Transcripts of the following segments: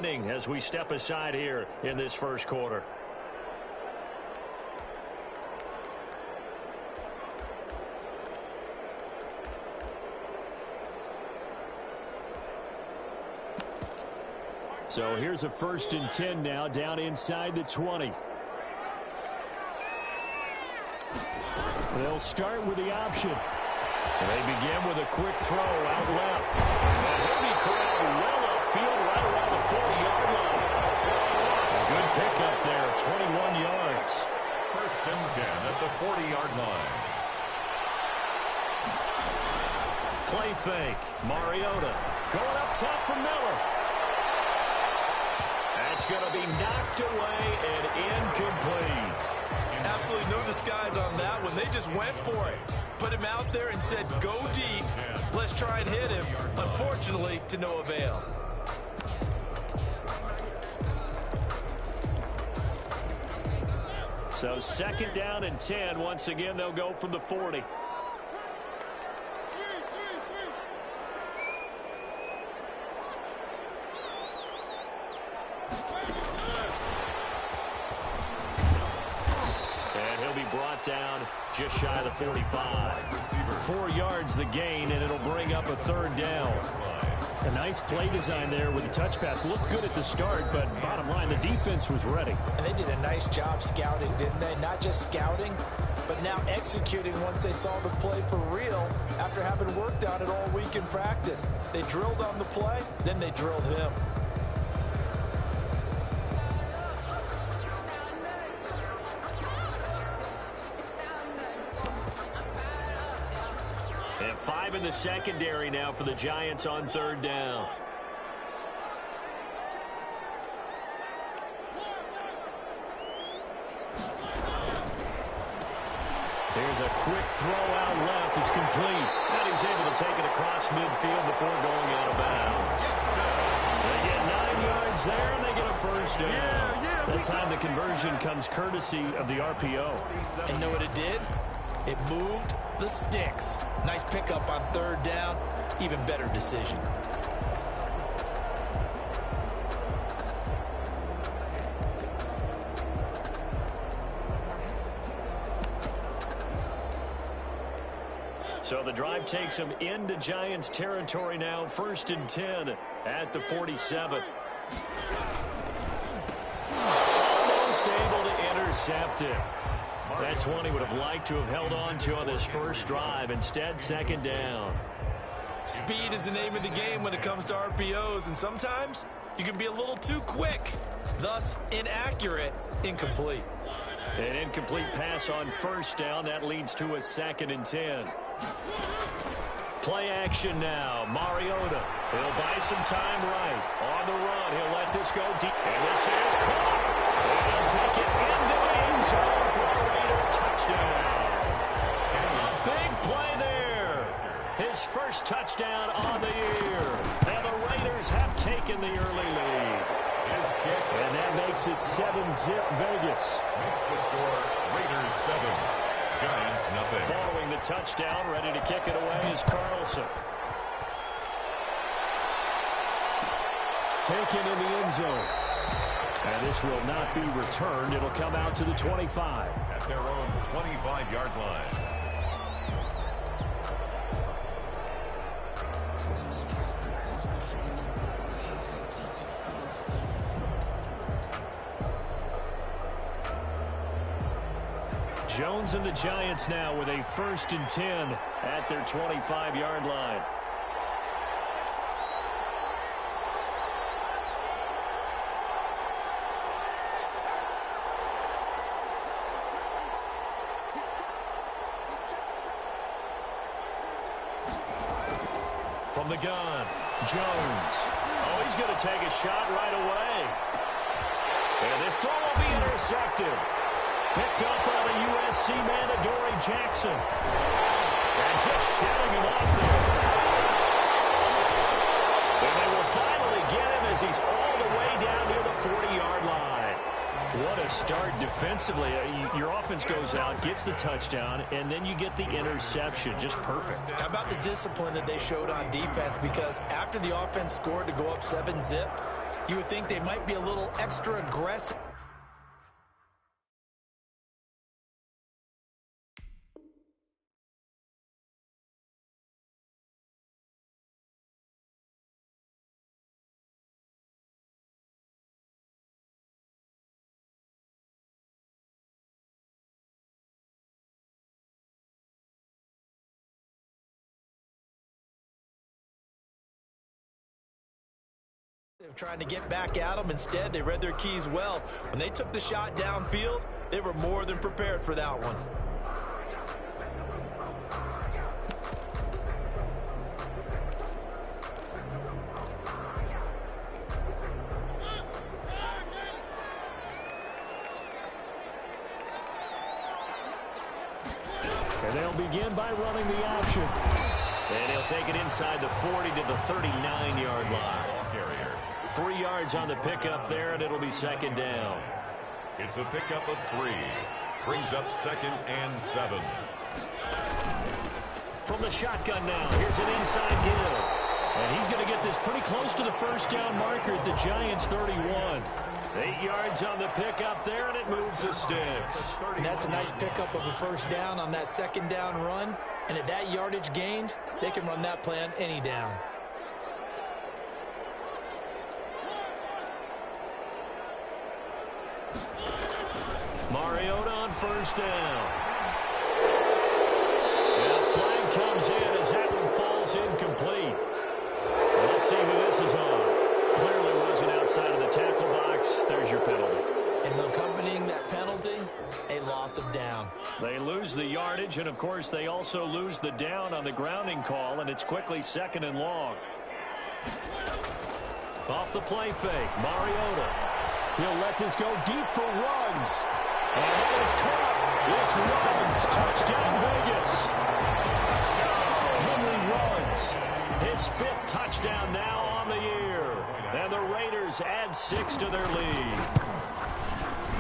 remaining as we step aside here in this first quarter. So here's a 1st and 10 now, down inside the 20. They'll start with the option. They begin with a quick throw out left. A heavy crowd well upfield right around the 40-yard line. A good pickup there, 21 yards. 1st and 10 at the 40-yard line. Play fake. Mariota going up top for Miller. That's going to be knocked away and incomplete. Absolutely no disguise on that one. They just went for it. Put him out there and said, go deep. Let's try and hit him. Unfortunately, to no avail. So 2nd down and 10. Once again, they'll go from the 40. Down just shy of the 45. 4 yards the gain, and it'll bring up a 3rd down. A nice play design there with the touch pass. Looked good at the start, but bottom line, the defense was ready. And they did a nice job scouting, didn't they? Not just scouting, but now executing once they saw the play for real after having worked on it all week in practice. They drilled on the play, then they drilled him. And 5 in the secondary now for the Giants on 3rd down. Here's a quick throw out left. It's complete. And he's able to take it across midfield before going out of bounds. They get 9 yards there, and they get a 1st down. That time the conversion comes courtesy of the RPO. And know what it did? It moved the sticks. Nice pickup on 3rd down. Even better decision. So the drive takes them into Giants territory now. 1st and 10 at the 47. Almost able to intercept it. That's one he would have liked to have held on to on this first drive. Instead, 2nd down. Speed is the name of the game when it comes to RPOs, and sometimes you can be a little too quick, thus inaccurate, incomplete. An incomplete pass on 1st down. That leads to a 2nd and 10. Play action now. Mariota. He'll buy some time right. On the run. He'll let this go deep. And this is caught. He'll take it into the end zone for a Raider touchdown. Big play there. His first touchdown on the year. And the Raiders have taken the early lead. And that makes it 7-zip Vegas. Makes the score Raiders 7, Giants nothing. Following the touchdown, ready to kick it away is Carlson. Taken in the end zone. And this will not be returned. It'll come out to the 25. At their own 25-yard line. Jones and the Giants now with a 1st and 10 at their 25-yard line. From the gun, Jones. Oh, he's going to take a shot right away. And this throw will be intercepted. Picked up by the USC man, Adoree Jackson. And just shouting him off there. And they will finally get him as he's all the way down near the 40-yard line. What a start defensively. Your offense goes out, gets the touchdown, and then you get the interception. Just perfect. How about the discipline that they showed on defense? Because after the offense scored to go up 7-zip, You would think they might be a little extra aggressive. Trying to get back at them. Instead, they read their keys well. When they took the shot downfield, they were more than prepared for that one. And they'll begin by running the option. And he'll take it inside the 40 to the 39-yard line. 3 yards on the pickup there, and it'll be second down. It's a pickup of 3. Brings up 2nd and 7. From the shotgun now, here's an inside Gill. And he's going to get this pretty close to the first down marker at the Giants' 31. 8 yards on the pickup there, and it moves the sticks. And that's a nice pickup of a first down on that second down run. And at that yardage gained, they can run that play on any down. Mariota on first down. And a flag comes in as that one falls incomplete. Let's see who this is on. Clearly wasn't outside of the tackle box. There's your penalty. And accompanying that penalty, a loss of down. They lose the yardage, and of course they also lose the down on the grounding call, and it's quickly 2nd and long. Off the play fake, Mariota. He'll let this go deep for Ruggs. And that is caught. It's Ruggs. Touchdown, Vegas. Henry Ruggs. His 5th touchdown now on the year. And the Raiders add 6 to their lead.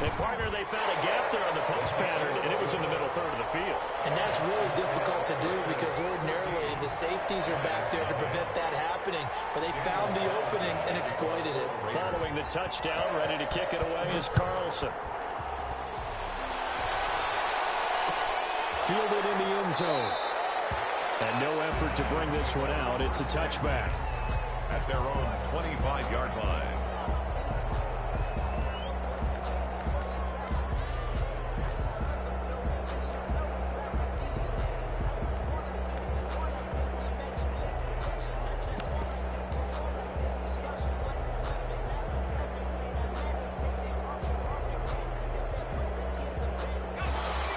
And, partner, they found a gap there on the post pattern, and it was in the middle third of the field. And that's really difficult to do because ordinarily the safeties are back there to prevent that happening. But they found the opening and exploited it. Following the touchdown, ready to kick it away is Carlson. Fielded in the end zone. And no effort to bring this one out. It's a touchback. At their own 25-yard line.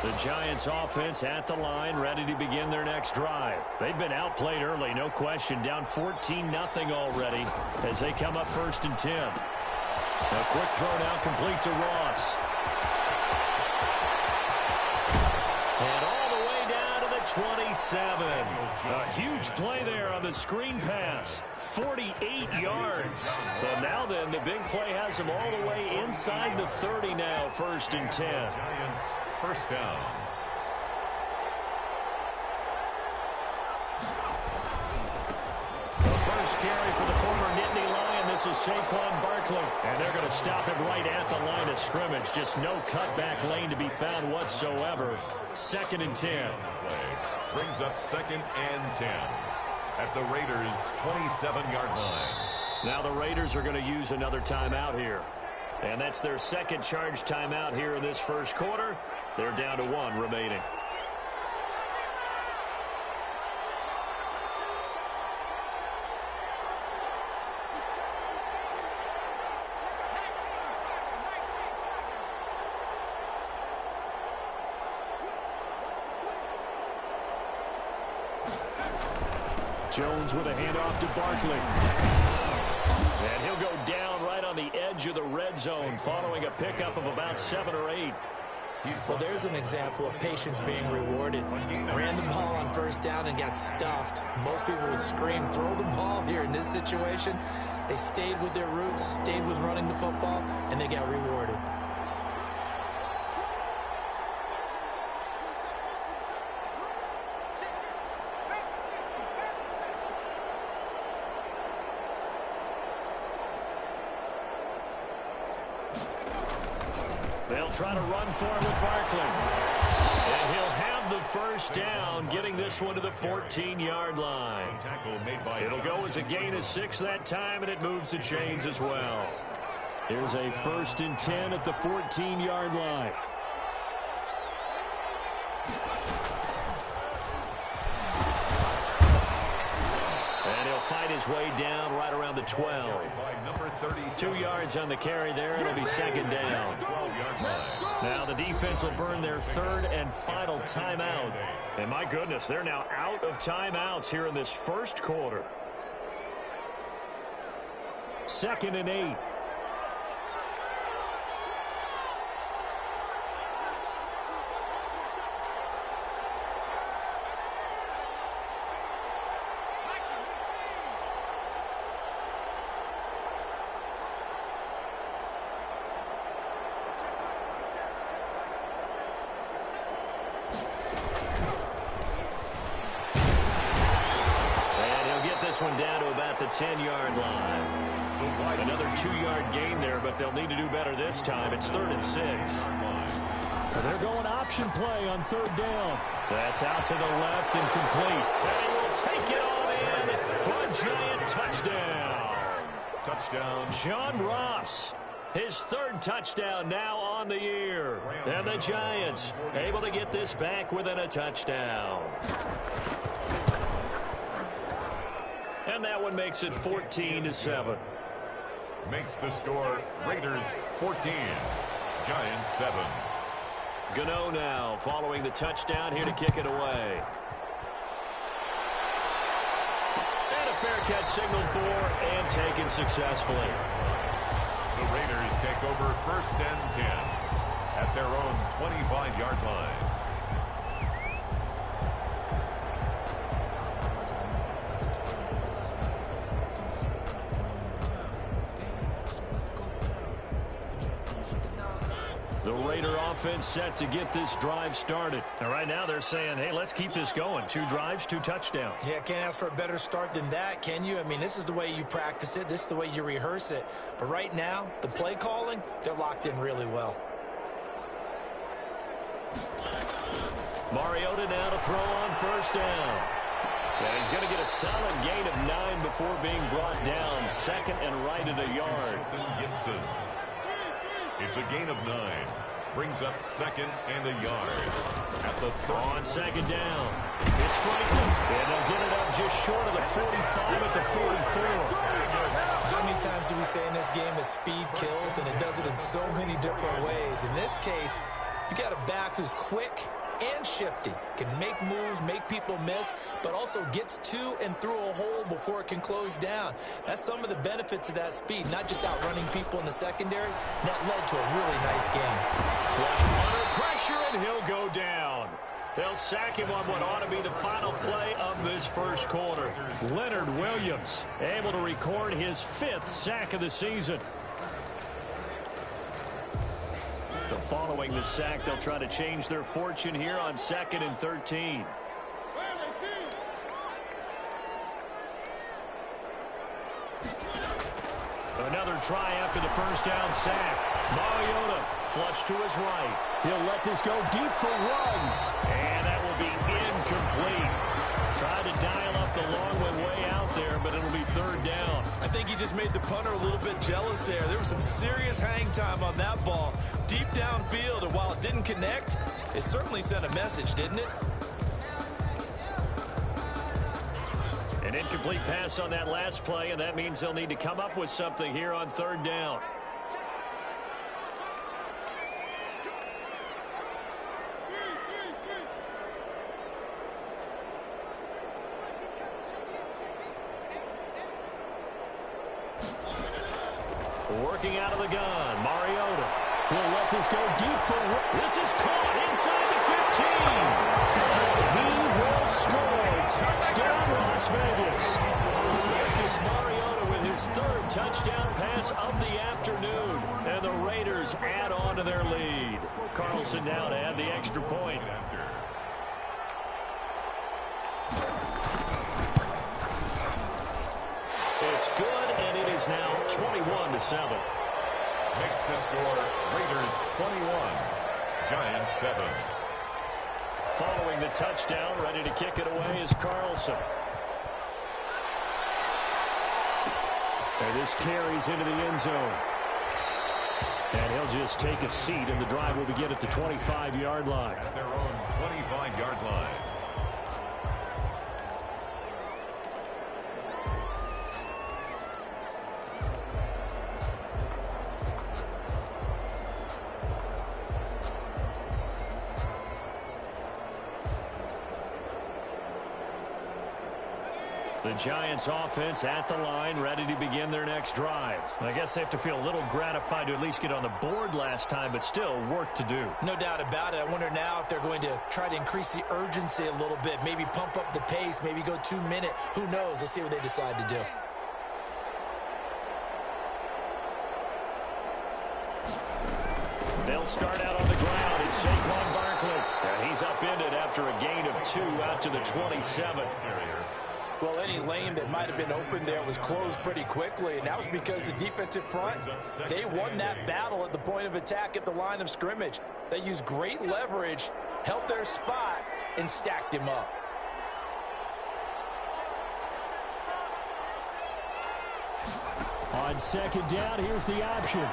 The Giants offense at the line, ready to begin their next drive. They've been outplayed early, no question. Down 14-0 already as they come up 1st and 10. A quick throw now complete to Ross. And all the way down to the 27. A huge play there on the screen pass. 48 yards. So now then, the big play has them all the way inside the 30 now, 1st and 10. Giants first down. The first carry for the former Nittany Lion. This is Saquon Barkley. And they're going to stop him right at the line of scrimmage. Just no cutback lane to be found whatsoever. 2nd and 10. Brings up 2nd and 10. At the Raiders' 27-yard line. Now the Raiders are going to use another timeout here. And that's their 2nd charge timeout here in this first quarter. They're down to 1 remaining. Jones with a handoff to Barkley. And he'll go down right on the edge of the red zone following a pickup of about 7 or 8. Well, there's an example of patience being rewarded. Ran the ball on first down and got stuffed. Most people would scream, throw the ball here. In this situation, they stayed with their roots, stayed with running the football, and they got rewarded. They'll try to run for it with Barkley. And he'll have the first down, getting this one to the 14-yard line. It'll go as a gain of 6 that time, and it moves the chains as well. Here's a 1st and 10 at the 14-yard line. And he'll fight his way down right around the 12. 2 yards on the carry there. It'll be 2nd down. Now the defense will burn their 3rd and final timeout. And my goodness, they're now out of timeouts here in this first quarter. 2nd and 8. One down to about the 10-yard line. Another 2-yard gain there, but they'll need to do better this time. It's 3rd and 6. They're going option play on 3rd down. That's out to the left and complete. And he will take it all in for a giant touchdown. Touchdown. John Ross. His 3rd touchdown now on the year. And the Giants able to get this back within a touchdown. And that one makes it 14-7. Makes the score Raiders 14, Giants 7. Gano now following the touchdown here to kick it away. And a fair catch signaled for and taken successfully. The Raiders take over 1st and 10 at their own 25-yard line. The Raider offense set to get this drive started. And right now they're saying, hey, let's keep this going. 2 drives, 2 touchdowns. Yeah, can't ask for a better start than that, can you? I mean, this is the way you practice it. This is the way you rehearse it. But right now, the play calling, they're locked in really well. Mariota now to throw on 1st down. And he's going to get a solid gain of 9 before being brought down. 2nd and right at a yard. Gibson. It's a gain of 9. Brings up 2nd and a yard. At the on 2nd down. It's Franklin. And they'll get it up just short of the 45 at the 44. How many times do we say in this game that speed kills, and it does it in so many different ways? In this case, you got a back who's quick and shifty, can make moves, make people miss, but also gets to and through a hole before it can close down. That's some of the benefits of that speed, not just outrunning people in the secondary. That led to a really nice game. Flushed under pressure, and he'll go down. They'll sack him on what ought to be the final play of this first quarter. Leonard Williams able to record his 5th sack of the season. Following the sack, they'll try to change their fortune here on 2nd and 13. Another try after the 1st down sack. Mariota flushed to his right. He'll let this go deep for Ruggs. And that will be incomplete. Tried to dial up the long way out there, but it'll be 3rd down. I think he just made the punter a little bit jealous there. There was some serious hang time on that ball deep downfield, and while it didn't connect, it certainly sent a message, didn't it? An incomplete pass on that last play, and that means they'll need to come up with something here on 3rd down. Working out of the gun, Mariota. He'll let this go deep for Ruggs. This is caught inside the 15. He will score. Touchdown, Las Vegas. Marcus Mariota with his 3rd touchdown pass of the afternoon. And the Raiders add on to their lead. Carlson now to add the extra point. It's good, and it is now 21-7. Makes the score Raiders 21, Giants 7. Following the touchdown, ready to kick it away is Carlson. And this carries into the end zone. And he'll just take a seat, and the drive will begin at the 25-yard line. At their own 25-yard line. The Giants offense at the line, ready to begin their next drive. I guess they have to feel a little gratified to at least get on the board last time, but still work to do. No doubt about it. I wonder now if they're going to try to increase the urgency a little bit, maybe pump up the pace, maybe go 2 minute. Who knows? Let's see what they decide to do. They'll start out on the ground. It's Saquon Barkley. And he's upended after a gain of 2 out to the 27. Well, any lane that might have been open there was closed pretty quickly, and that was because the defensive front, they won that battle at the point of attack at the line of scrimmage. They used great leverage, held their spot, and stacked him up. On second down, here's the option.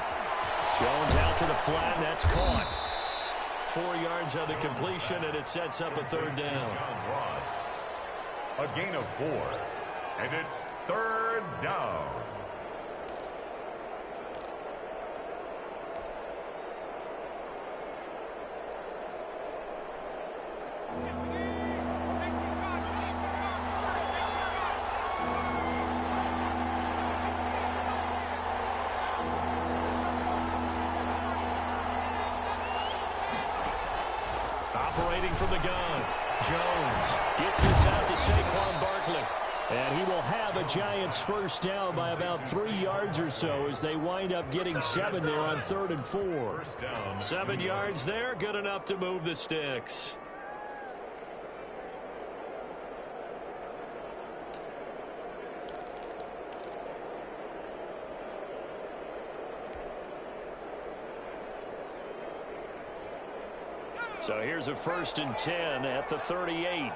Jones out to the flat, and that's caught. 4 yards on the completion, and it sets up a third down. A gain of 4, and it's third down. Operating from the gun, Jones gets this out to Saquon Barkley. And he will have a Giants first down by about 3 yards or so as they wind up getting 7 there on 3rd and 4. First down. 7 yards there, good enough to move the sticks. So here's a 1st and 10 at the 38.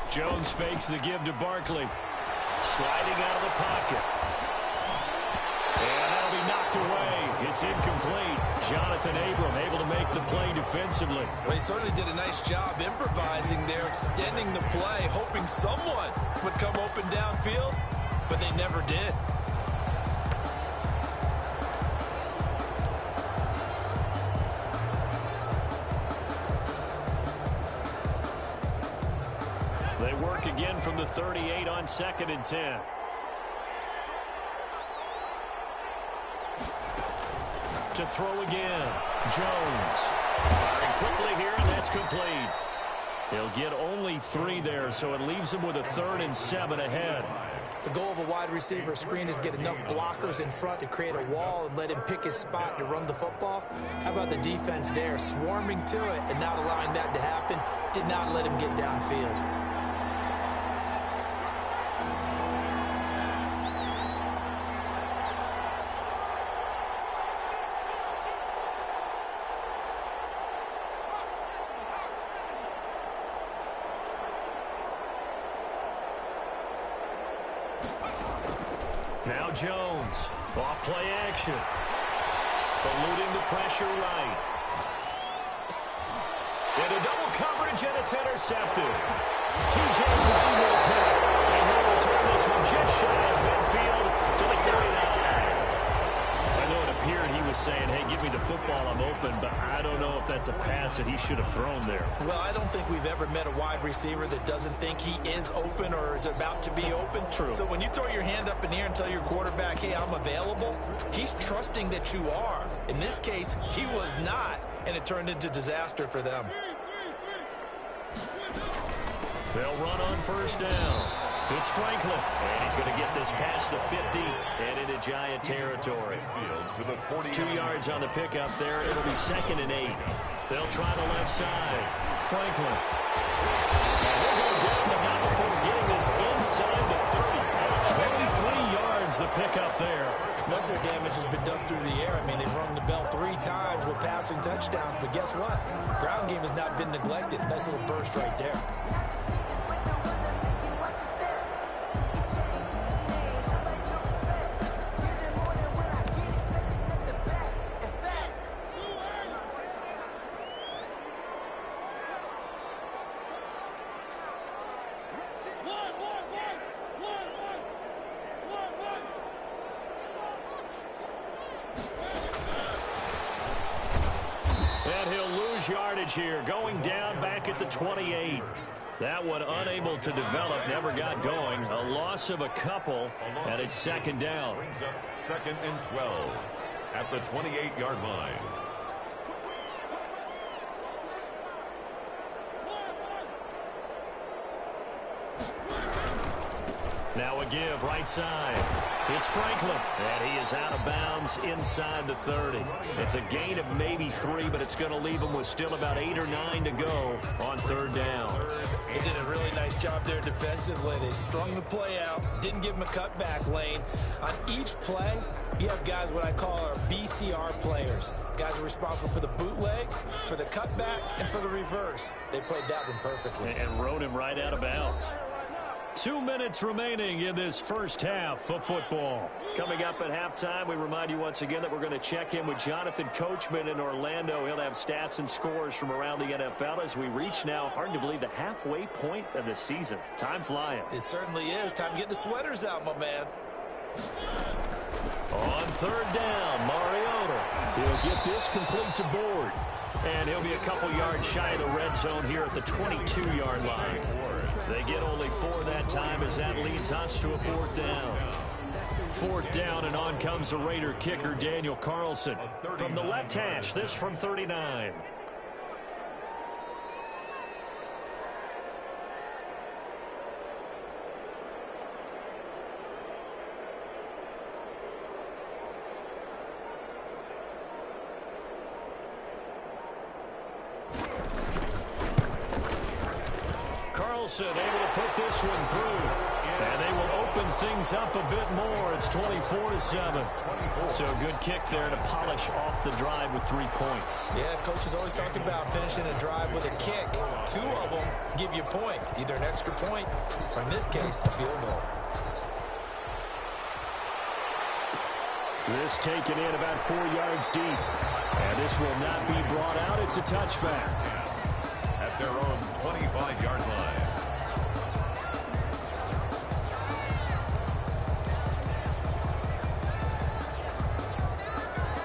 Jones fakes the give to Barkley. Sliding out of the pocket. And that'll be knocked away. It's incomplete. Jonathan Abram able to make the play defensively. Well, he certainly did a nice job improvising there, extending the play, hoping someone would come open downfield, but they never did. They work again from the 38 on 2nd and 10. To throw again. Jones firing quickly here, and that's complete. He'll get only 3 there, so it leaves him with a 3rd and 7 ahead. The goal of a wide receiver screen is get enough blockers in front to create a wall and let him pick his spot to run the football. How about the defense there, swarming to it and not allowing that to happen? Did not let him get downfield. Now Jones, off play action. Eluding the pressure right. Into double coverage, and it's intercepted. T.J. Green with a pick. And he'll return this one just shy of midfield to the 39. I know it appeared he was saying, hey, give me the football, I'm open, but I don't know if that's a pass that he should have thrown there. Well, I don't think we've ever met a wide receiver that doesn't think he is open or is about to be open. True. So when you throw your hand up in the air and tell your quarterback, hey, I'm available, he's trusting that you are. In this case, he was not, and it turned into disaster for them. They'll run on 1st down. It's Franklin, and he's going to get this past the 50 and into Giant territory. 2 yards on the pickup there. It'll be 2nd and 8. They'll try the left side. Franklin. And he'll go down the mountain before getting this inside the 30. pickup there. Most of their damage has been done through the air. I mean, they've rung the bell 3 times with passing touchdowns, but guess what? Ground game has not been neglected. Nice little burst right there. And he'll lose yardage here, going down back at the 28. That one unable to develop, never got going. A loss of a couple, and it's second down. Brings up 2nd and 12 at the 28-yard line. Now a give right side. It's Franklin, and he is out of bounds inside the 30. It's a gain of maybe 3, but it's going to leave him with still about 8 or 9 to go on third down. They did a really nice job there defensively. They strung the play out, didn't give him a cutback lane. On each play, you have guys what I call our BCR players. Guys are responsible for the bootleg, for the cutback, and for the reverse. They played that one perfectly. And rode him right out of bounds. 2 minutes remaining in this first half of football. Coming up at halftime, we remind you once again that we're going to check in with Jonathan Coachman in Orlando. He'll have stats and scores from around the NFL as we reach now, hard to believe, the halfway point of the season. Time flying. It certainly is. Time to get the sweaters out, my man. On third down, Mariota. He'll get this complete to Board. And he'll be a couple yards shy of the red zone here at the 22-yard line. They get only 4 that time as that leads us to a 4th down. 4th down, and on comes the Raider kicker, Daniel Carlson. From the left hash, this from 39. Able to put this one through, and they will open things up a bit more. It's 24-7. So a good kick there to polish off the drive with 3 points. Yeah, coach is always talking about finishing a drive with a kick. 2 of them give you points, either an extra point or, in this case, a field goal. This taken in about 4 yards deep, and this will not be brought out. It's a touchback at their own 25-yard line.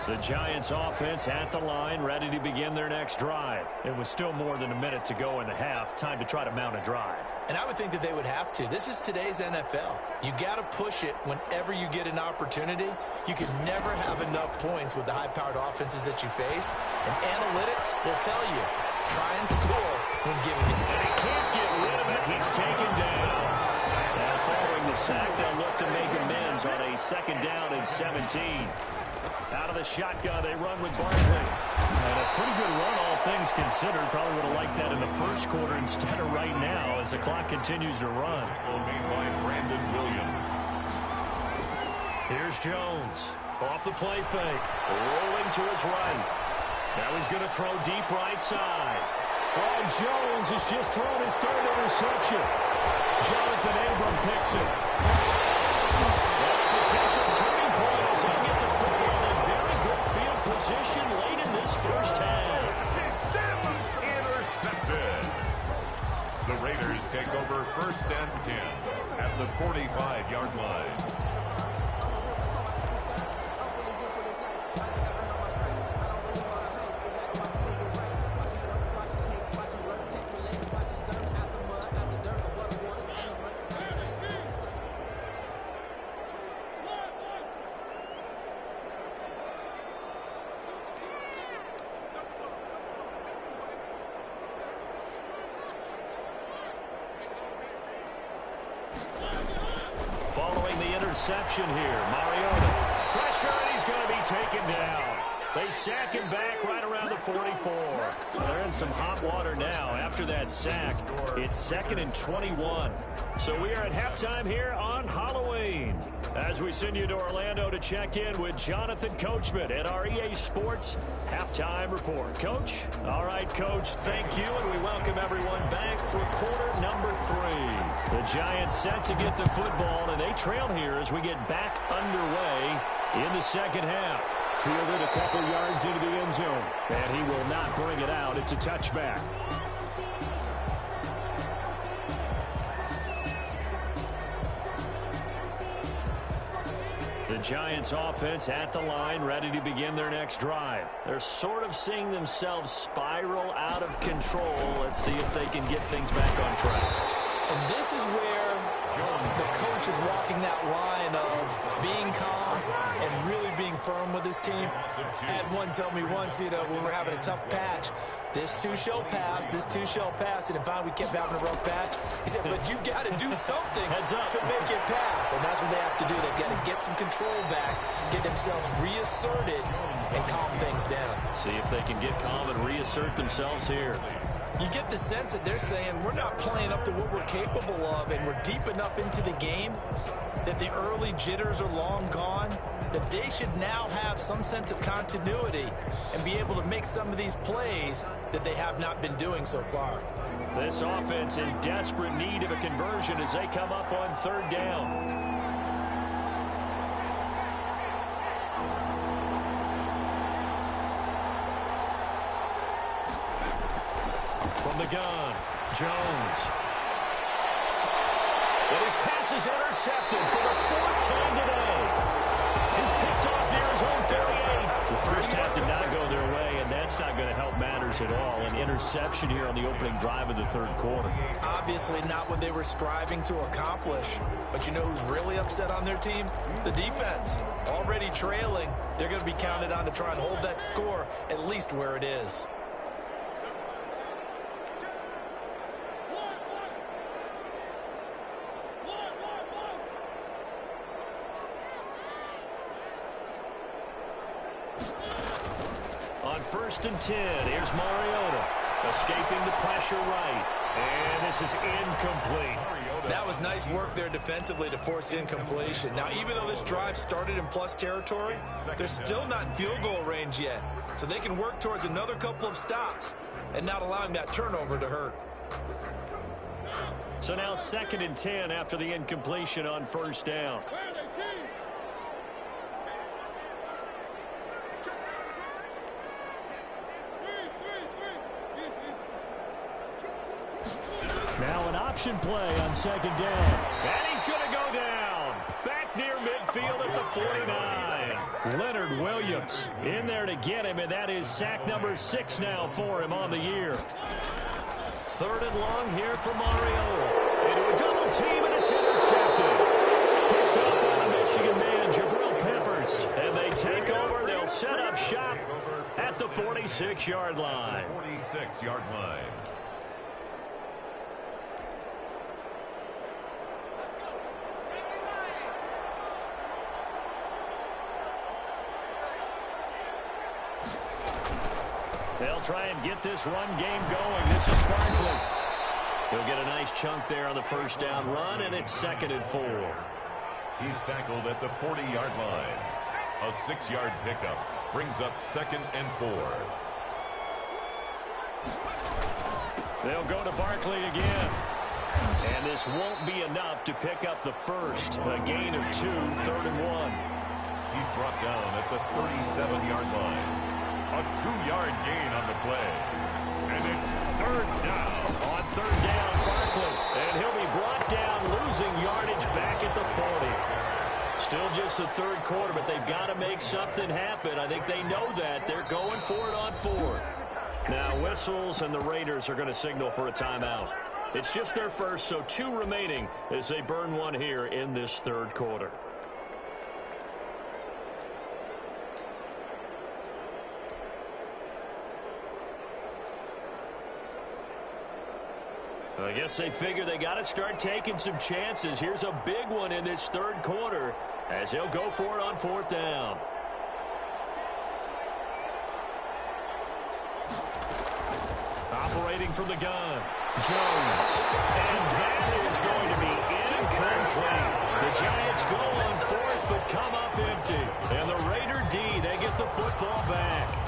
The Giants offense at the line, ready to begin their next drive. It was still more than a minute to go in the half. Time to try to mount a drive. And I would think that they would have to. This is today's NFL. You got to push it whenever you get an opportunity. You can never have enough points with the high-powered offenses that you face. And analytics will tell you, try and score when given it. And he can't get rid of it. He's taken down. And following the sack, they'll look to make amends on a 2nd down and 17. Out of the shotgun, they run with Barkley. And a pretty good run, all things considered. Probably would have liked that in the first quarter instead of right now as the clock continues to run. Made by Brandon Williams. Here's Jones. Off the play fake. Rolling to his right. Now he's going to throw deep right side. Oh, Jones has just thrown his 3rd interception. Jonathan Abram picks it. Potential turning point as he'll get the football in very good field position late in this first half. Intercepted. The Raiders take over 1st and 10 at the 45-yard line. Following the interception here, Mariota. Pressure, and he's going to be taken down. They sack him back right around the 44. They're in some hot water now after that sack. It's 2nd and 21. So we are at halftime here on Halloween. As we send you to Orlando to check in with Jonathan Coachman at our EA Sports Halftime Report. Coach? All right, Coach, thank you, and we welcome everyone back for quarter number 3. The Giants set to get the football, and they trail here as we get back underway in the second half. Fielded a couple yards into the end zone, and he will not bring it out. It's a touchback. The Giants offense at the line, ready to begin their next drive. They're sort of seeing themselves spiral out of control. Let's see if they can get things back on track. And this is where the coach is walking that line of being calm and really being firm with his team. I had one tell me once, when we were having a tough patch, this too shall pass, this too shall pass. And finally we kept having a rough patch. He said, but you got to do something to make it pass. And that's what they have to do. They've got to get some control back, get themselves reasserted, and calm things down. See if they can get calm and reassert themselves here. You get the sense that they're saying we're not playing up to what we're capable of, and we're deep enough into the game that the early jitters are long gone, that they should now have some sense of continuity and be able to make some of these plays that they have not been doing so far. This offense in desperate need of a conversion as they come up on third down. From the gun, Jones. And his pass is intercepted for the 4th time today. He's picked off near his own 38. The first half did not go their way, and that's not going to help matters at all. An interception here on the opening drive of the third quarter. Obviously not what they were striving to accomplish. But you know who's really upset on their team? The defense. Already trailing, they're going to be counted on to try and hold that score at least where it is. On 1st and 10, here's Mariota, escaping the pressure right. And this is incomplete. That was nice work there defensively to force incompletion. Now, even though this drive started in plus territory, they're still not in field goal range yet. So they can work towards another couple of stops and not allowing that turnover to hurt. So now 2nd and 10 after the incompletion on 1st down. Now an option play on 2nd down. And he's going to go down. Back near midfield at the 49. Leonard Williams in there to get him, and that is sack number 6 now for him on the year. 3rd and long here for Mariota. Into a double team, and it's intercepted. Picked up by the Michigan man, Jabril Peppers. And they take over. They'll set up shop at the 46-yard line. 46-yard line. They'll try and get this run game going. This is Barkley. He'll get a nice chunk there on the 1st down run, and it's 2nd and 4. He's tackled at the 40-yard line. A 6-yard pickup brings up 2nd and 4. They'll go to Barkley again. And this won't be enough to pick up the first. A gain of 2, 3rd and 1. He's brought down at the 37-yard line. A 2-yard gain on the play. And it's 3rd down. On 3rd down, Barkley. And he'll be brought down, losing yardage back at the 40. Still just the 3rd quarter, but they've got to make something happen. I think they know that. They're going for it on 4th. Now whistles, and the Raiders are going to signal for a timeout. It's just their first, so 2 remaining as they burn one here in this 3rd quarter. I guess they figure they got to start taking some chances. Here's a big one in this 3rd quarter as they'll go for it on 4th down. Operating from the gun, Jones. And that is going to be incomplete. The Giants go on 4th football back.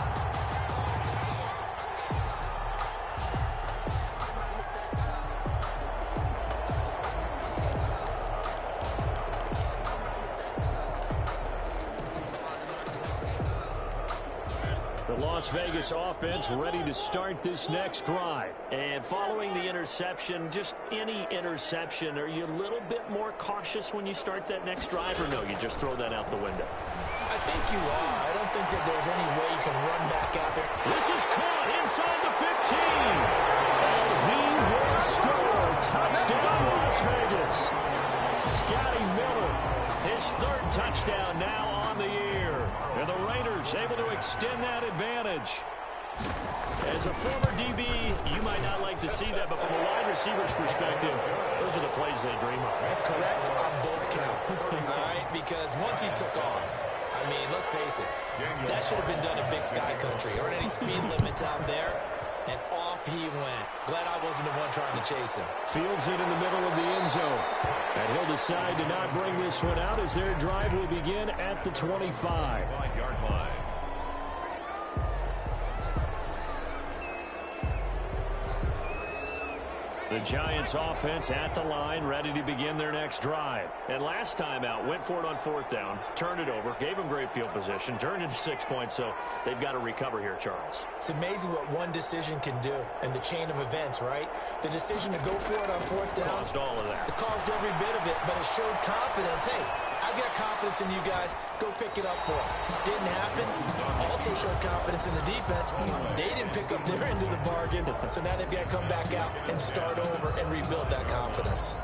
The Las Vegas offense ready to start this next drive. And following the interception, just any interception, are you a little bit more cautious when you start that next drive, or no, you just throw that out the window? I think you are. I don't think that there's any way you can run back out there. This is caught inside the 15. And he will score. Touchdown, Las Vegas. Scotty Miller, His third touchdown now on the year. and the Raiders able to extend that advantage. As a former DB, you might not like to see that, but from a wide receiver's perspective, those are the plays they dream of. Correct on both counts. All right, because once he took off, I mean, let's face it, that should have been done in Big Sky Country. Or any speed limits out there, and off he went. Glad I wasn't the one trying to chase him. Fields it in the middle of the end zone. And he'll decide to not bring this one out as their drive will begin at the 25. 5-yard line. The Giants offense at the line, ready to begin their next drive. And last time out, went for it on fourth down, turned it over, gave them great field position, turned into 6 points, so they've got to recover here, Charles. It's amazing what one decision can do in the chain of events, right? The decision to go for it on fourth down. Caused all of that. It caused every bit of it, but it showed confidence. Hey, I've got confidence in you guys. Go pick it up for them. Didn't happen. Also showed confidence in the defense. They didn't pick up their end of the bargain, so now they've got to come back out and start over and rebuild that confidence.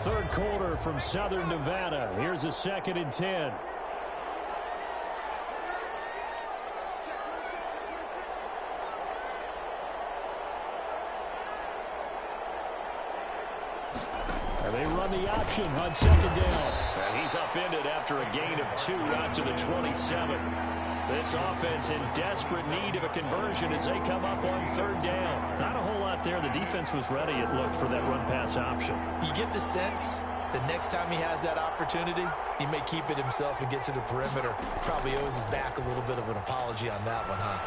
Third quarter from Southern Nevada. Here's a 2nd and 10. And they run the option on 2nd down. And he's upended after a gain of 2 out to the 27. This offense in desperate need of a conversion as they come up on 3rd down. Not a whole lot there. The defense was ready, it looked, for that run-pass option. You get the sense that next time he has that opportunity, he may keep it himself and get to the perimeter. Probably owes his back a little bit of an apology on that one, huh?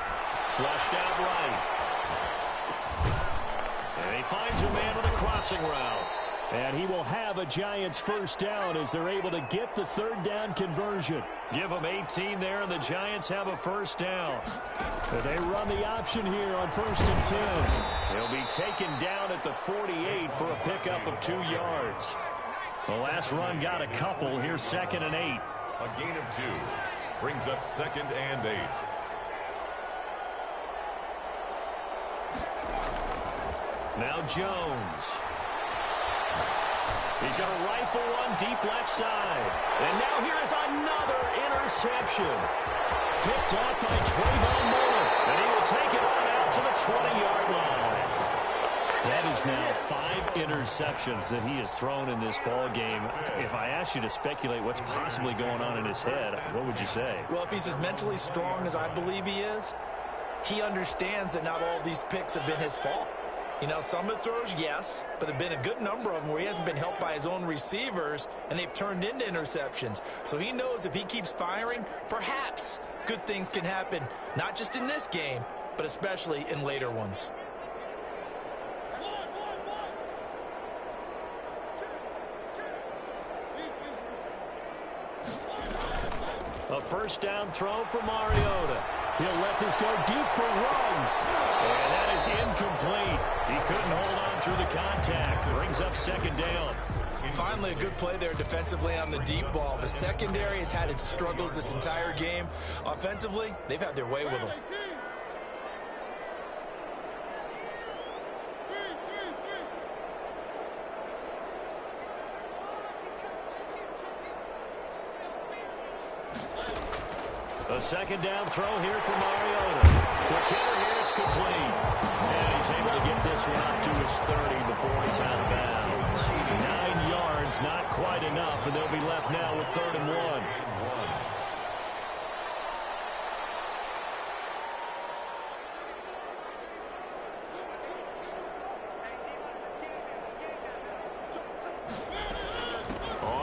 Flushed out right. And he finds a man with a crossing route. And he will have a Giants first down as they're able to get the 3rd down conversion. Give them 18 there, and the Giants have a first down. And they run the option here on 1st and 10. He'll be taken down at the 48 for a pickup of 2 yards. The last run got a couple. Here's 2nd and 8. A gain of 2 brings up 2nd and 8. Now Jones. He's going to rifle one deep left side. And now here is another interception. Picked off by Trayvon Moore. And he will take it on out to the 20-yard line. That is now 5 interceptions that he has thrown in this ball game. If I asked you to speculate what's possibly going on in his head, what would you say? Well, if he's as mentally strong as I believe he is, he understands that not all these picks have been his fault. You know, some of the throws, yes, but there have been a good number of them where he hasn't been helped by his own receivers, and they've turned into interceptions. So he knows if he keeps firing, perhaps good things can happen, not just in this game, but especially in later ones. A first down throw for Mariota. He'll let this go deep for Ruggs. And that is incomplete. He couldn't hold on through the contact. Brings up 2nd down. Finally, a good play there defensively on the deep ball. The secondary has had its struggles this entire game. Offensively, they've had their way with them. A 2nd down throw here for Mariota. The kicker here, it's complete. And he's able to get this one up to his 30 before he's out of bounds. 9 yards, not quite enough, and they'll be left now with 3rd and 1.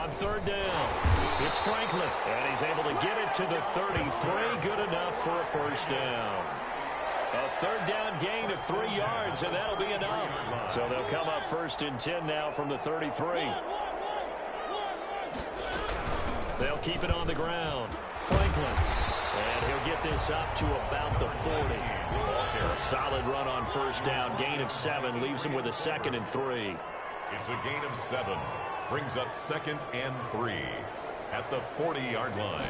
On third down, it's Franklin, and he's able to get it to the 33. Good enough for a first down. A third down gain of 3 yards, and that'll be enough. So they'll come up first and 10 now from the 33. They'll keep it on the ground. Franklin. And he'll get this up to about the 40. A solid run on first down. Gain of 7 leaves him with a 2nd and 3. It's a gain of 7. Brings up 2nd and 3 at the 40-yard line.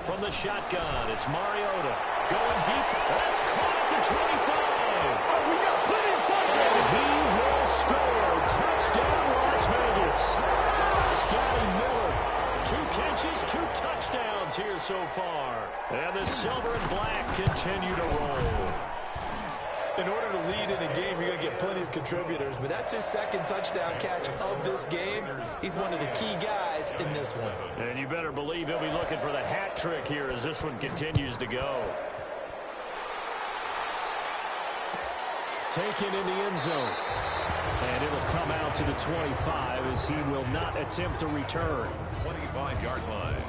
From the shotgun, it's Mariota. Going deep. That's caught at the 25. Oh, we got plenty of fun. And he will score. Touchdown, Las Vegas. Scotty Miller. 2 catches, 2 touchdowns here so far. And the silver and black continue to roll. In order to lead in a game, you're going to get plenty of contributors, but that's his 2nd touchdown catch of this game. He's one of the key guys in this one. And you better believe he'll be looking for the hat trick here as this one continues to go. Taken in the end zone. And it'll come out to the 25 as he will not attempt to return. 25-yard line.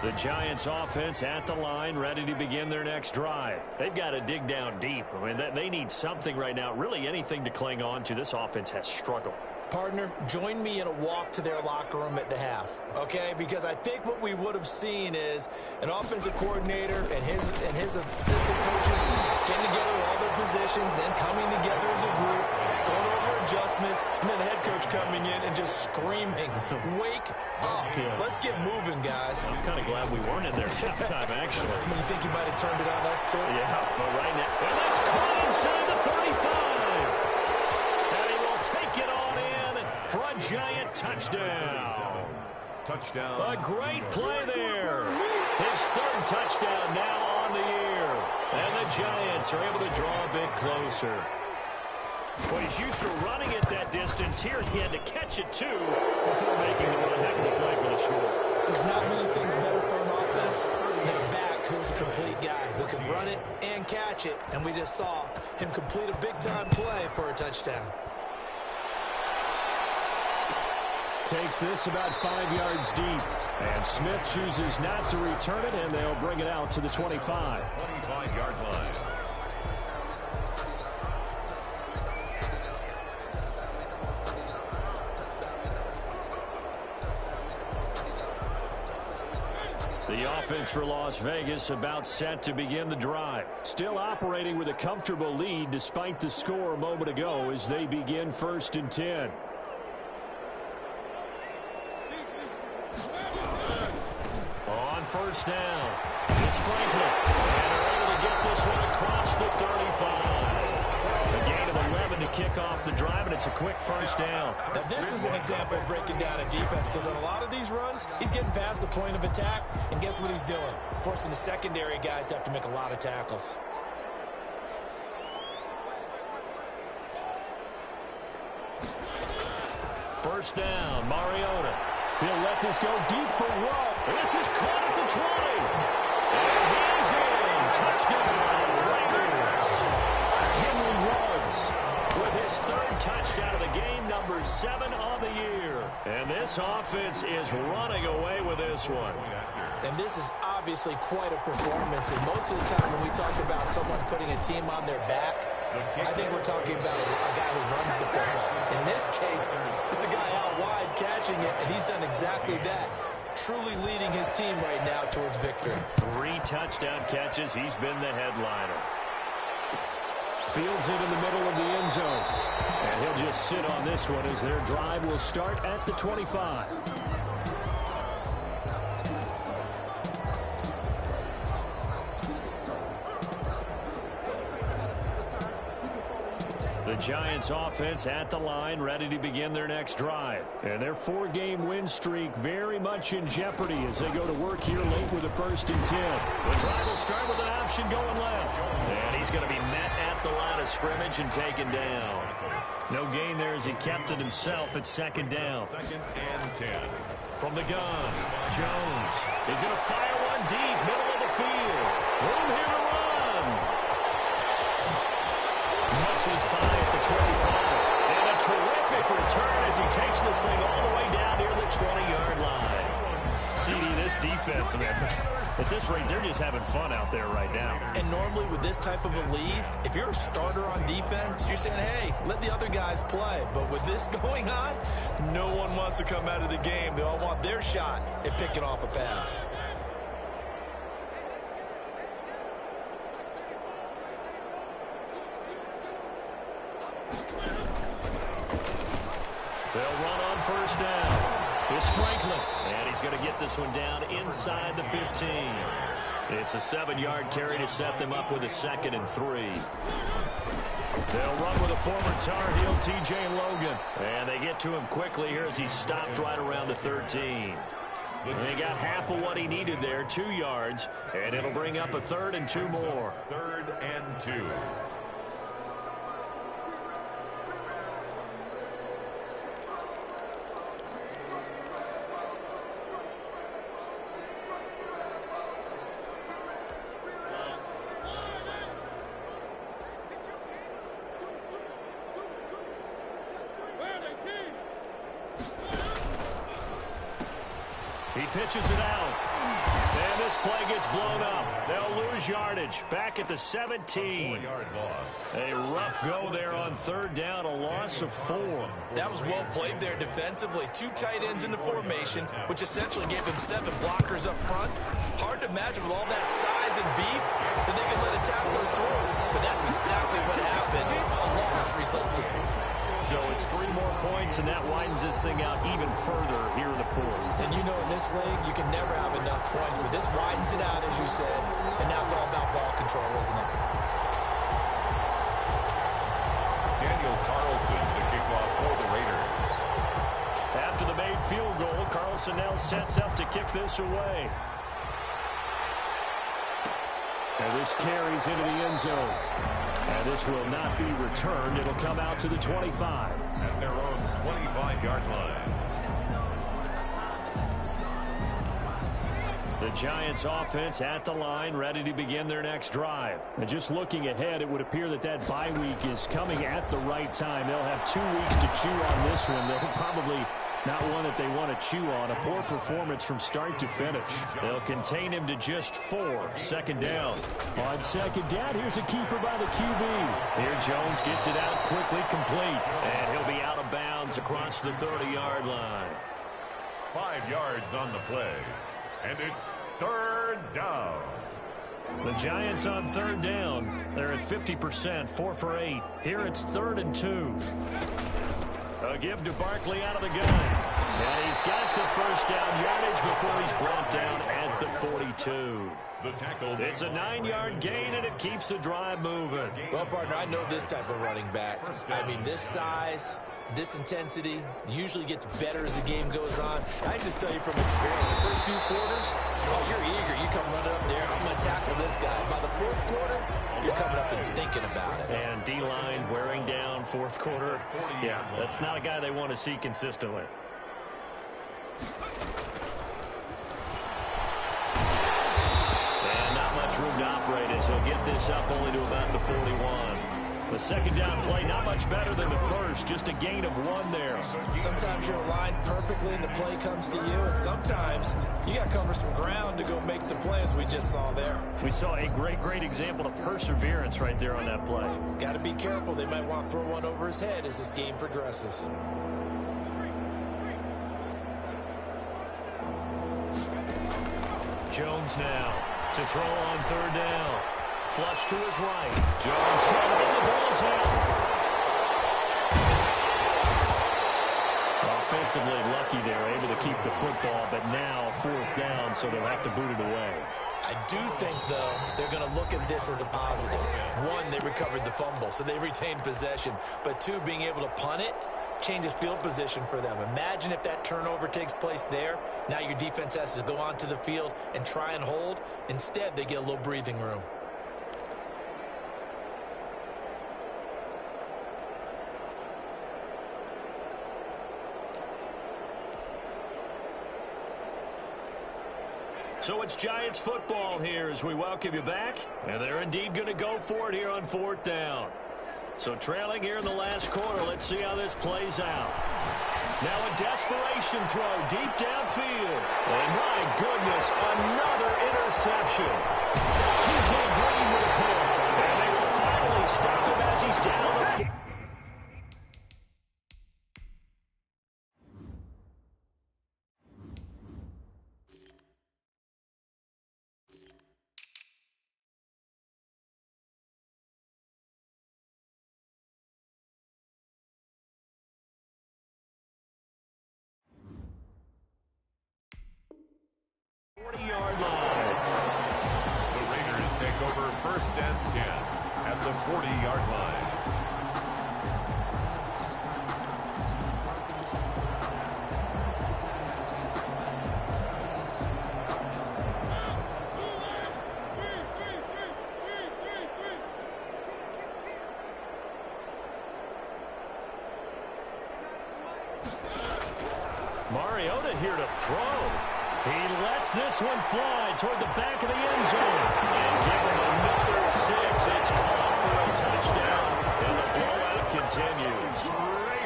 The Giants offense at the line, ready to begin their next drive. They've got to dig down deep. I mean, they need something right now, really anything to cling on to. This offense has struggled. Partner, join me in a walk to their locker room at the half, okay? Because I think what we would have seen is an offensive coordinator and his assistant coaches getting together with all their positions, then coming together as a group, going over adjustments, and then the head coach coming in and just screaming, wake up. Yeah. Let's get moving, guys. I'm kind of glad we weren't in there halftime, actually. You think you might have turned it on us, too? Yeah, but right now, and that's caught inside the 35. And he will take it on in for a Giant touchdown. Touchdown. A great play there. His 3rd touchdown now on the year. And the Giants are able to draw a bit closer. Well, he's used to running it that distance. Here he had to catch it, too, before making the run. Heck of a play for the score. There's not many things better for an offense than a back who's a complete guy who can run it and catch it. And we just saw him complete a big-time play for a touchdown. Takes this about 5 yards deep. And Smith chooses not to return it, and they'll bring it out to the 25. 25-yard line. The offense for Las Vegas about set to begin the drive. Still operating with a comfortable lead despite the score a moment ago as they begin 1st and 10. On first down, it's Franklin. And they're able to get this one across the 35. A gain of 11 to kick off the drive, and it's a quick first down. Now, this is an example of breaking down a defense because on a lot of these runs, he's getting past the point of attack, and guess what he's doing? Forcing the secondary guys to have to make a lot of tackles. First down, Mariota. He'll let this go deep for Rowe. This is caught at the 20. And he's in. Touchdown, Raiders. Henry Ruggs with his 3rd touchdown of the game, number 7 on the year. And this offense is running away with this one. And this is obviously quite a performance. And most of the time when we talk about someone putting a team on their back, I think we're talking about a guy who runs the football. In this case, it's a guy out wide catching it, and he's done exactly that. Truly leading his team right now towards victory. 3 touchdown catches. He's been the headliner. Fields it in the middle of the end zone. And he'll just sit on this one as their drive will start at the 25. The Giants offense at the line, ready to begin their next drive. And their 4-game win streak very much in jeopardy as they go to work here late with a 1st and 10. The drive will start with an option going left. And he's going to be met at the line of scrimmage and taken down. No gain there as he kept it himself at 2nd down. 2nd and 10. From the gun, Jones is going to fire one deep, middle of the field. Room here to run. Misses by at the 25. And a terrific return as he takes this thing all the way down near the 20-yard line. CD, this defense, man, at this rate, they're just having fun out there right now. And normally with this type of a lead, if you're a starter on defense, you're saying, hey, let the other guys play. But with this going on, no one wants to come out of the game. They all want their shot at picking off a pass. They'll run on first down. It's Franklin, and he's going to get this one down inside the 15. It's a 7-yard carry to set them up with a 2nd and 3. They'll run with a former Tar Heel, T.J. Logan, and they get to him quickly here as he stops right around the 13. They got half of what he needed there, 2 yards, and it'll bring up a 3rd and 2 more. 3rd and 2. He pitches it out. And this play gets blown up. They'll lose yardage. Back at the 17. 4-yard loss. A rough go there on 3rd down, a loss of 4. That was well played there defensively. 2 tight ends in the formation, which essentially gave him 7 blockers up front. Hard to imagine with all that size and beef that they could let a tackler through. But that's exactly what happened. A loss resulted. So it's 3 more points, and that widens this thing out even further here in the 4th. And you know in this league, you can never have enough points, but this widens it out, as you said. And now it's all about ball control, isn't it? Daniel Carlson, the kickoff for the Raiders. After the made field goal, Carlson now sets up to kick this away. And this carries into the end zone. And this will not be returned. It'll come out to the 25. At their own 25-yard line. The Giants offense at the line, ready to begin their next drive. And just looking ahead, it would appear that that bye week is coming at the right time. They'll have 2 weeks to chew on this one. They'll probably not one that they want to chew on. A poor performance from start to finish. They'll contain him to just 4. 2nd down. On 2nd down, here's a keeper by the QB. Here Jones gets it out quickly, complete. And he'll be out of bounds across the 30-yard line. 5 yards on the play. And it's 3rd down. The Giants on 3rd down. They're at 50%, 4 for 8. Here it's 3rd and 2. A give to Barkley out of the gun. And he's got the first down yardage before he's brought down at the 42. The tackle. It's a 9-yard gain, and it keeps the drive moving. Well, partner, I know this type of running back. I mean, this size, this intensity usually gets better as the game goes on. I just tell you from experience, the first few quarters, oh, you're eager. You come running up there, I'm going to tackle this guy. By the 4th quarter, you're coming up and thinking about it. And D-line wearing down 4th quarter. Yeah, that's not a guy they want to see consistently. And not much room to operate as he'll get this up only to about the 41. The 2nd down play, not much better than the first, just a gain of 1 there. Sometimes you're aligned perfectly and the play comes to you, and sometimes you got to cover some ground to go make the play, as we just saw there. We saw a great example of perseverance right there on that play. Got to be careful. They might want to throw one over his head as this game progresses. Jones now to throw on 3rd down. Flush to his right. Jones hit and the ball's out. Offensively lucky there, able to keep the football, but now 4th down, so they'll have to boot it away. I do think, though, they're going to look at this as a positive. 1, they recovered the fumble, so they retained possession. But 2, being able to punt it changes field position for them. Imagine if that turnover takes place there. Now your defense has to go onto the field and try and hold. Instead, they get a little breathing room. So it's Giants football here as we welcome you back. And they're indeed going to go for it here on 4th down. So trailing here in the last quarter. Let's see how this plays out. Now a desperation throw deep downfield. And my goodness, another interception. T.J. Green with a pick. And they will finally stop him as he's down the field. First and 10 at the 40-yard line. Mariota here to throw. He lets this one fly toward the back of the end zone. And give him another 6. It's caught for a touchdown. And the blowout continues.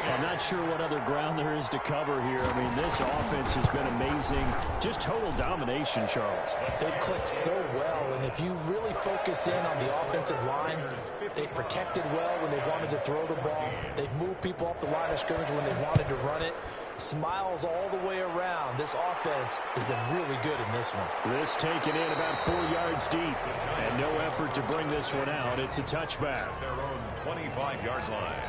I'm not sure what other ground there is to cover here. I mean, this offense has been amazing. Just total domination, Charles. They've clicked so well, and if you really focus in on the offensive line, they've protected well when they wanted to throw the ball. They've moved people off the line of scrimmage when they wanted to run it. Smiles all the way around. This offense has been really good in this one. This taken in about 4 yards deep. And no effort to bring this one out. It's a touchback. Their own 25-yard line.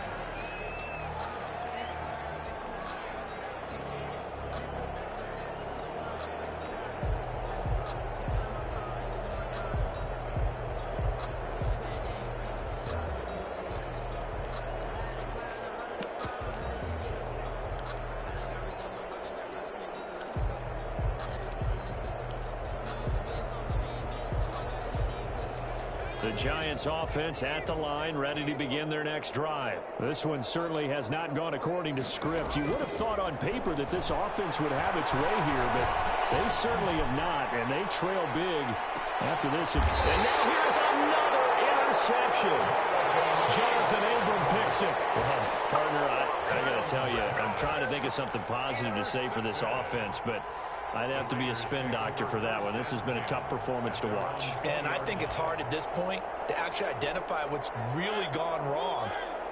The Giants offense at the line, ready to begin their next drive. This one certainly has not gone according to script. You would have thought on paper that this offense would have its way here, but they certainly have not, and they trail big after this. And now here's another interception. Jonathan Abram picks it. Well, partner, I got to tell you, I'm trying to think of something positive to say for this offense, but I'd have to be a spin doctor for that one. This has been a tough performance to watch. And I think it's hard at this point to actually identify what's really gone wrong.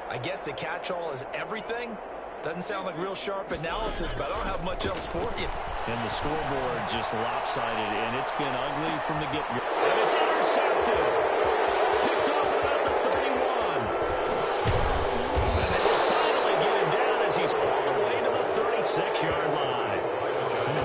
I guess the catch-all is everything. Doesn't sound like real sharp analysis, but I don't have much else for you. And the scoreboard just lopsided, and it's been ugly from the get-go. And it's intercepted. Picked off about the 31. And they will finally get him down as he's all the way to the 36-yard line.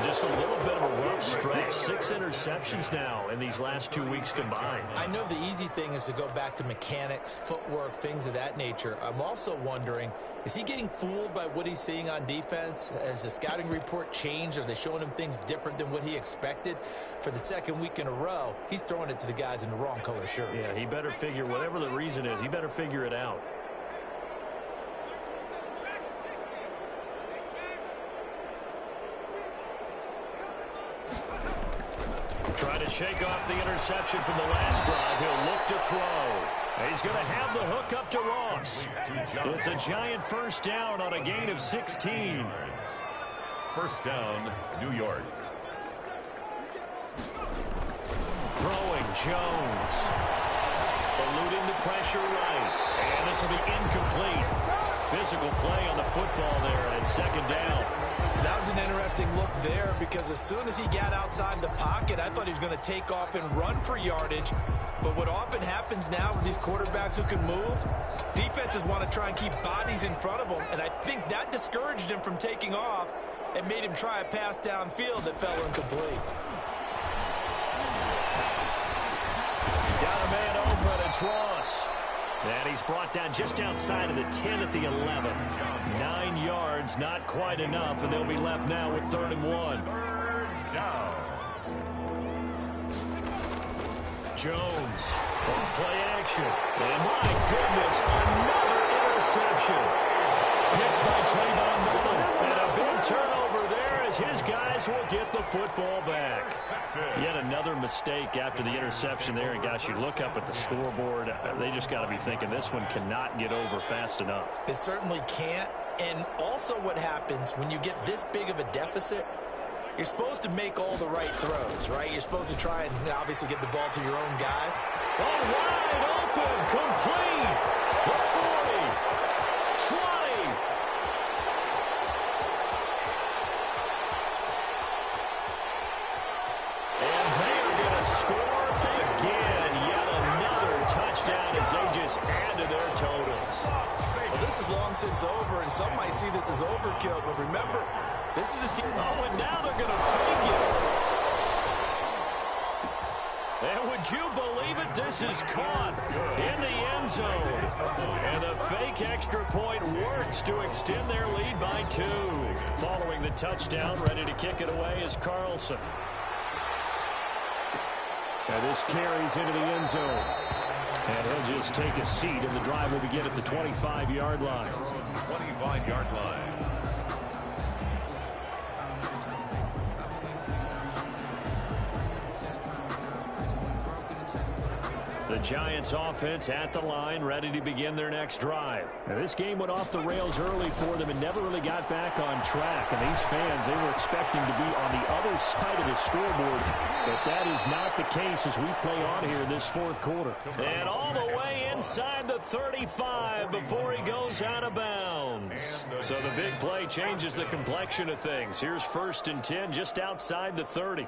Just a little bit of a rough stretch. 6 interceptions now in these last 2 weeks combined. I know the easy thing is to go back to mechanics, footwork, things of that nature. I'm also wondering, is he getting fooled by what he's seeing on defense? Has the scouting report changed? Are they showing him things different than what he expected? For the second week in a row, he's throwing it to the guys in the wrong color shirts. Yeah, he better figure, whatever the reason is, he better figure it out. Trying to shake off the interception from the last drive. He'll look to throw. He's going to have the hook up to Ross. It's a giant first down on a gain of 16. First down, New York. Throwing Jones. Eluding the pressure right. And this will be incomplete. Physical play on the football there, and it's second down. That was an interesting look there because as soon as he got outside the pocket, I thought he was going to take off and run for yardage. But what often happens now with these quarterbacks who can move, defenses want to try and keep bodies in front of them, and I think that discouraged him from taking off and made him try a pass downfield that fell incomplete. Got a man open, it's Ross. And he's brought down just outside of the 10 at the 11. 9 yards, not quite enough, and they'll be left now with 3rd and 1. Third down. Jones on play action. And my goodness, another interception. Picked by Trayvon Mullen. And a big turnover there as as his guys will get the football back. Yet another mistake after the interception there. And, gosh, you look up at the scoreboard. They just got to be thinking this one cannot get over fast enough. It certainly can't. And also what happens when you get this big of a deficit, you're supposed to make all the right throws, right? You're supposed to try and obviously get the ball to your own guys. Oh, wide open, complete. The 40, 20. And they are going to score again. Yet another touchdown as they just add to their totals. Well, this is long since over, and some might see this as overkill, but remember, this is a team. Oh, and now they're going to fake it. And would you believe it? This is caught in the end zone. And the fake extra point works to extend their lead by 2. Following the touchdown, ready to kick it away is Carlson. And this carries into the end zone. And he'll just take a seat, and the drive will begin at the 25-yard line. 25-yard line. The Giants offense at the line, ready to begin their next drive. Now, this game went off the rails early for them and never really got back on track. And these fans, they were expecting to be on the other side of the scoreboard. But that is not the case as we play on here in this fourth quarter. And all the way inside the 35 before he goes out of bounds. So the big play changes the complexion of things. Here's 1st and 10 just outside the 30.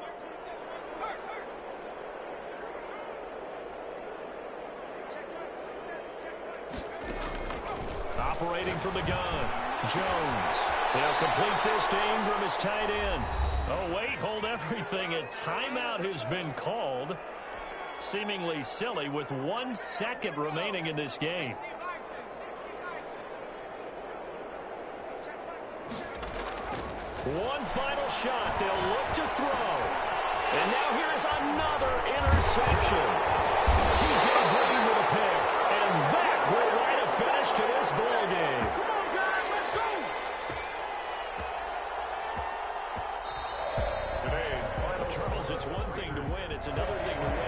Operating from the gun, Jones. They'll complete this to Ingram as tight end. Oh, wait, hold everything. A timeout has been called. Seemingly silly with 1 second remaining in this game. One final shot. They'll look to throw. And now here's another interception. T.J. Green with a pick. And that will write a finish to this ball game. Charles, it's one thing to win. It's another thing to win.